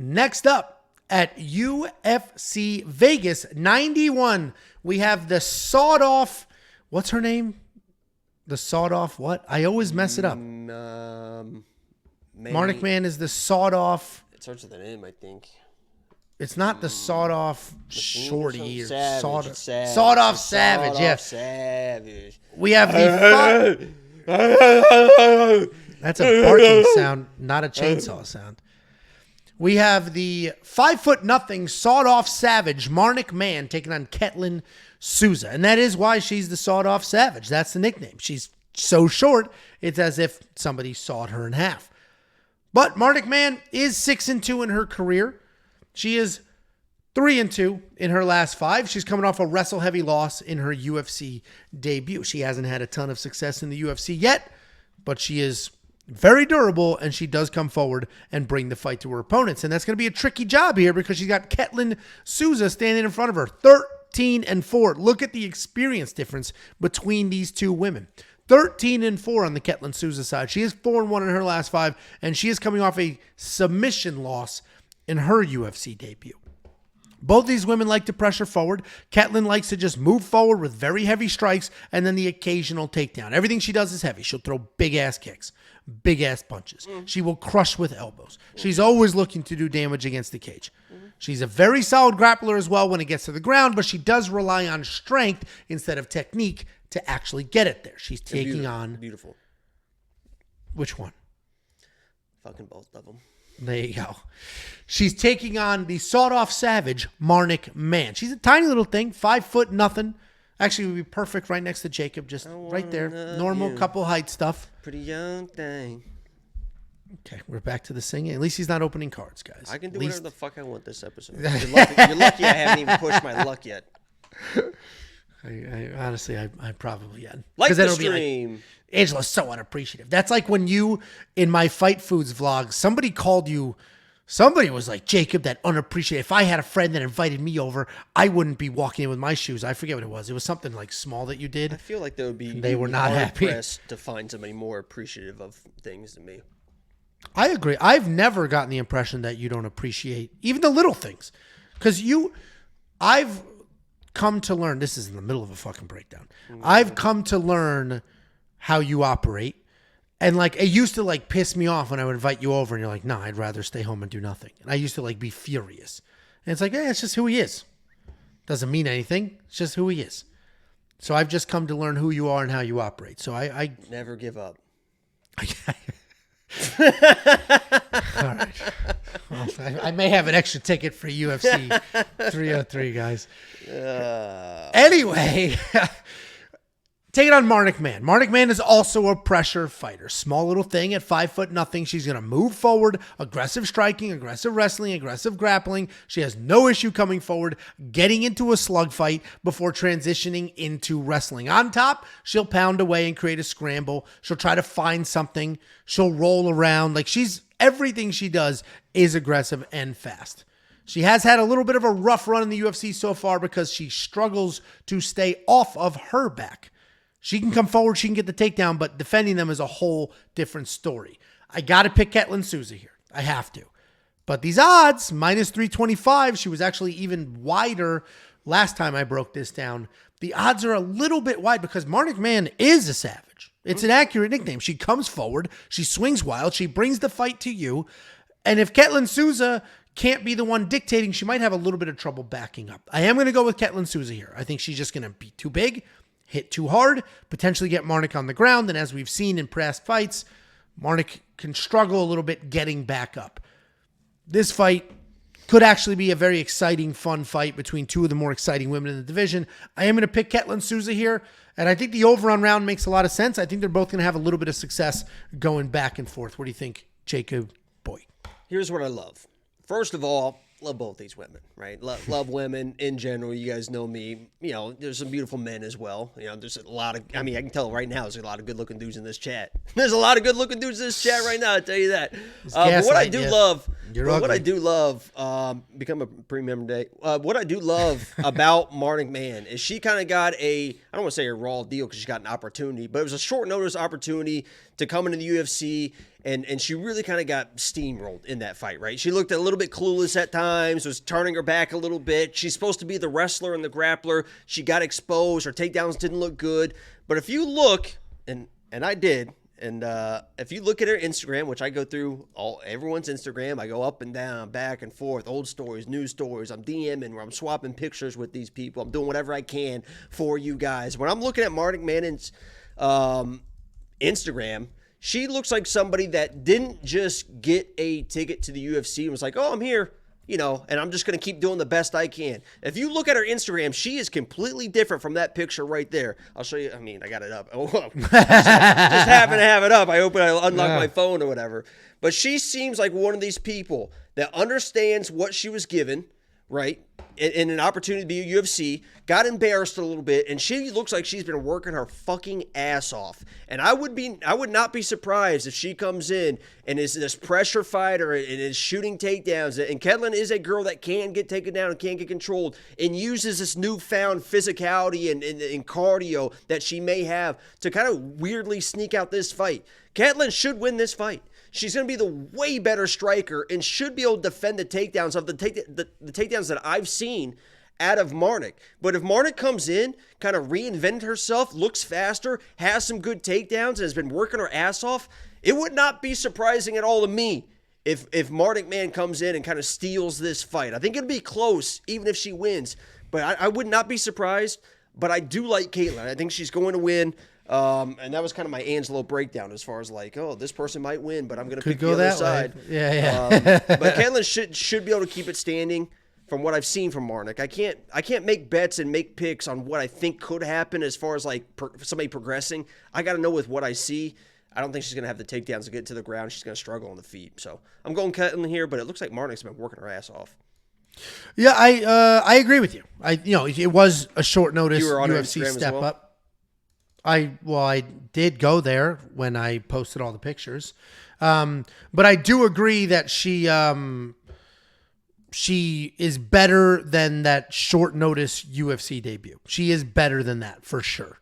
Next up at UFC Vegas 91, we have the sawed-off, what's her name? The sawed-off what? I always mess it up. Marnic Mann is the sawed-off. It starts with an M, I think. It's not the sawed-off shorty. Sawed-off Savage, yeah. Savage. We have the... That's a barking sound, not a chainsaw sound. We have the 5'0" sawed-off savage, Marnic Mann, taking on Ketlen Souza. And that is why she's the sawed-off savage. That's the nickname. She's so short, it's as if somebody sawed her in half. But Marnic Mann is 6-2 in her career. She is 3-2 in her last 5. She's coming off a wrestle-heavy loss in her UFC debut. She hasn't had a ton of success in the UFC yet, but she is very durable, and she does come forward and bring the fight to her opponents. And that's going to be a tricky job here because she's got Ketlen Souza standing in front of her, 13-4. Look at the experience difference between these two women. 13-4 on the Ketlen Souza side. She is 4-1 in her last 5, and she is coming off a submission loss in her UFC debut. Both these women like to pressure forward. Ketlen likes to just move forward with very heavy strikes and then the occasional takedown. Everything she does is heavy. She'll throw big-ass kicks, big-ass punches. She will crush with elbows. She's always looking to do damage against the cage. She's a very solid grappler as well when it gets to the ground, but she does rely on strength instead of technique to actually get it there. She's taking on... Beautiful. Which one? Fucking both of them. There you go. She's taking on the sawed-off savage, Marnic Mann. She's a tiny little thing, 5'0", nothing. Actually, would be perfect right next to Jacob, just right there. Normal couple height stuff. Pretty young thing. Okay, we're back to the singing. At least he's not opening cards, guys. I can do whatever the fuck I want this episode. You're lucky I haven't even pushed my luck yet. I honestly, I probably had. Like the stream. Like, Angela's so unappreciative. That's like when you, in my Fight Foods vlog, somebody was like, Jacob, that unappreciative. If I had a friend that invited me over, I wouldn't be walking in with my shoes. I forget what it was. It was something like small that you did. I feel like there would be. They were not happy. To find somebody more appreciative of things than me. I agree. I've never gotten the impression that you don't appreciate even the little things. Because I've come to learn, this is in the middle of a fucking breakdown. I've come to learn how you operate. And like, it used to like piss me off when I would invite you over and you're like, no, I'd rather stay home and do nothing. And I used to like be furious. And it's like, it's just who he is. Doesn't mean anything. It's just who he is. So I've just come to learn who you are and how you operate. So I never give up. All right. Well, I may have an extra ticket for UFC 303, guys. Anyway, take it on Marnic Mann. Marnic Mann is also a pressure fighter. Small little thing at 5'0". She's going to move forward, aggressive striking, aggressive wrestling, aggressive grappling. She has no issue coming forward, getting into a slug fight before transitioning into wrestling. On top, she'll pound away and create a scramble. She'll try to find something. She'll roll around. Like, everything she does is aggressive and fast. She has had a little bit of a rough run in the UFC so far because she struggles to stay off of her back. She can come forward, she can get the takedown, but defending them is a whole different story. I got to pick Ketlen Souza here. I have to. But these odds, minus 325, she was actually even wider last time I broke this down. The odds are a little bit wide because Marnic Mann is a savage. It's an accurate nickname. She comes forward, she swings wild, she brings the fight to you. And if Ketlen Souza can't be the one dictating, she might have a little bit of trouble backing up. I am going to go with Ketlen Souza here. I think she's just going to be too big, hit too hard, potentially get Marnic on the ground. And as we've seen in past fights, Marnic can struggle a little bit getting back up. This fight could actually be a very exciting, fun fight between two of the more exciting women in the division. I am going to pick Ketlen Souza here, and I think the over-on round makes a lot of sense. I think they're both going to have a little bit of success going back and forth. What do you think, Jacob Boy? Here's what I love. First of all, love both these women, right? Love women in general. You guys know me. You know, there's some beautiful men as well. You know, there's a lot of, I mean, I can tell right now there's a lot of good-looking dudes in this chat. There's a lot of good-looking dudes in this chat right now, I'll tell you that. But what I do love, become a premium day. What I do love about Marnic Mann is she kind of got I don't want to say a raw deal because she got an opportunity, but it was a short notice opportunity to come into the UFC and she really kind of got steamrolled in that fight, right? She looked a little bit clueless at times, was turning her back a little bit. She's supposed to be the wrestler and the grappler. She got exposed. Her takedowns didn't look good. But if you look, and I did, and if you look at her Instagram, which I go through everyone's Instagram, I go up and down, back and forth, old stories, new stories. I'm DMing where I'm swapping pictures with these people. I'm doing whatever I can for you guys. When I'm looking at Marnic Mann's Instagram, she looks like somebody that didn't just get a ticket to the UFC and was like, oh, I'm here, and I'm just going to keep doing the best I can. If you look at her Instagram, she is completely different from that picture right there. I'll show you. I mean, I got it up. Oh, just happen to have it up. I unlock my phone or whatever. But she seems like one of these people that understands what she was given, right? In an opportunity to be a UFC, got embarrassed a little bit, and she looks like she's been working her fucking ass off. And I would not be surprised if she comes in and is this pressure fighter and is shooting takedowns. And Ketlen is a girl that can get taken down and can get controlled and uses this newfound physicality and cardio that she may have to kind of weirdly sneak out this fight. Ketlen should win this fight. She's going to be the way better striker and should be able to defend the takedowns of the takedowns that I've seen out of Marnic. But if Marnic comes in, kind of reinvented herself, looks faster, has some good takedowns, and has been working her ass off, it would not be surprising at all to me if Marnic Mann comes in and kind of steals this fight. I think it'll be close, even if she wins. But I would not be surprised. But I do like Ketlen. I think she's going to win. And that was kind of my Angelo breakdown as far as like, oh, this person might win, but I'm going to pick the other side. Yeah. But Ketlen should be able to keep it standing from what I've seen from Marnic. I can't make bets and make picks on what I think could happen as far as like somebody progressing. I got to know with what I see. I don't think she's going to have the takedowns to get to the ground. She's going to struggle on the feet. So I'm going Ketlen here, but it looks like Marnic's been working her ass off. Yeah, I agree with you. It was a short notice UFC step up. I did go there when I posted all the pictures. But I do agree that she is better than that short notice UFC debut. She is better than that for sure.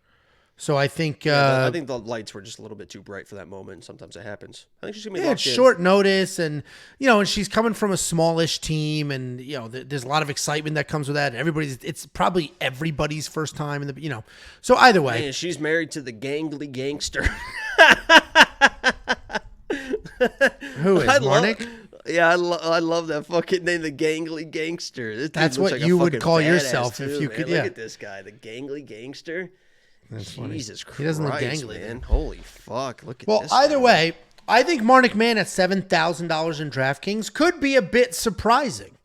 So I think I think the lights were just a little bit too bright for that moment. Sometimes it happens. I think she's gonna be it's short notice, and and she's coming from a smallish team, and there's a lot of excitement that comes with that. It's probably everybody's first time in the So either way, man, she's married to the gangly gangster. Who is Marnic? Yeah, I love that fucking name, the gangly gangster. That's what you would call yourself if you could. Look at this guy, the gangly gangster. That's Jesus funny. Christ, He doesn't look gangly, man. Holy fuck. Look at this. Well, either guy. way, I think Marnic Mann at $7,000 in DraftKings could be a bit surprising.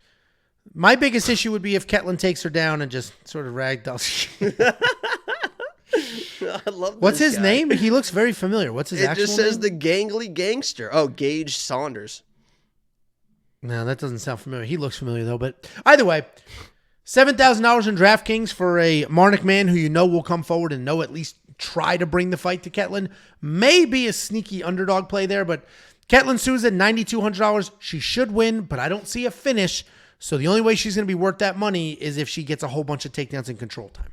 My biggest issue would be if Ketlen takes her down and just sort of ragdolls. I love What's this his guy. name? He looks very familiar. What's his actual name? It just says the gangly gangster. Oh, Gage Saunders. No, that doesn't sound familiar. He looks familiar, though. But either way, $7,000 in DraftKings for a Marnic Mann who will come forward and at least try to bring the fight to Ketlen. Maybe a sneaky underdog play there, but Ketlen Souza, $9,200. She should win, but I don't see a finish. So the only way she's going to be worth that money is if she gets a whole bunch of takedowns in control time.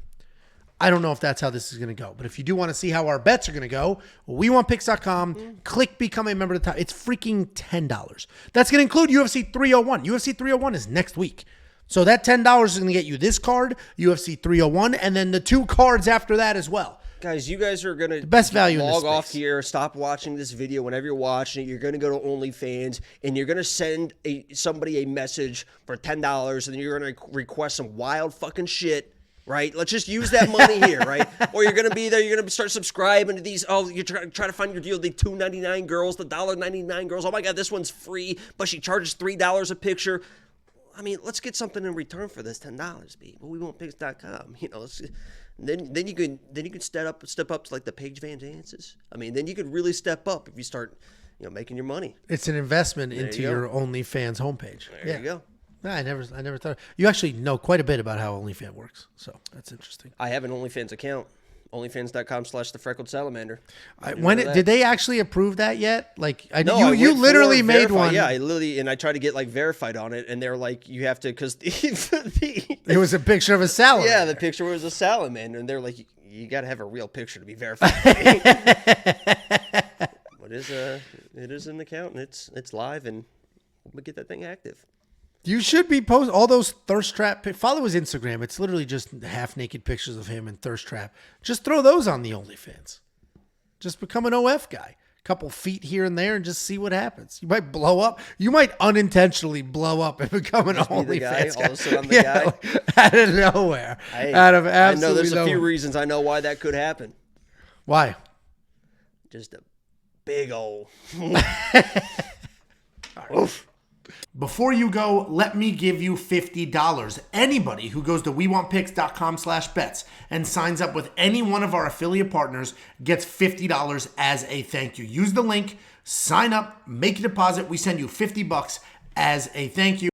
I don't know if that's how this is going to go, but if you do want to see how our bets are going to go, WeWantPicks.com, click Become a Member of the Top. It's freaking $10. That's going to include UFC 301. UFC 301 is next week. So that $10 is going to get you this card, UFC 301, and then the 2 cards after that as well. Guys, you guys are going to best value log in this off space. here, stop watching this video. Whenever you're watching it, you're going to go to OnlyFans, and you're going to send somebody a message for $10, and then you're going to request some wild fucking shit. Right? Let's just use that money here, right? Or you're going to be there, you're going to start subscribing to these, you're trying to find your deal, the $2.99 girls, the $1.99 girls. Oh my God, this one's free, but she charges $3 a picture. I mean, let's get something in return for this $10, people. WeWantPicks.com. Then you can step up to like the Paige Van Zances. I mean, then you could really step up if you start, making your money. It's an investment into your OnlyFans homepage. There you go. I never thought. You actually know quite a bit about how OnlyFans works, so that's interesting. I have an OnlyFans account. OnlyFans.com/thefreckled-salamander. Did they actually approve that yet? Like, No, you literally made one. Yeah, and I tried to get like verified on it, and they're like, you have to, because it was a picture of a salamander. Yeah, the picture was a salamander, and they're like, you got to have a real picture to be verified. it is an account, and it's live, and we'll get that thing active. You should be post all those thirst trap. Follow his Instagram. It's literally just half naked pictures of him and thirst trap. Just throw those on the OnlyFans. Just become an OF guy. Couple feet here and there, and just see what happens. You might blow up. You might unintentionally blow up and become an OnlyFans guy. All of a sudden, I'm the guy. Out of nowhere. Out of absolutely I know there's nowhere. a few reasons I know why that could happen. Why? Just a big old. Oof. Before you go, let me give you $50. Anybody who goes to wewantpicks.com/bets and signs up with any one of our affiliate partners gets $50 as a thank you. Use the link, sign up, make a deposit. We send you $50 as a thank you.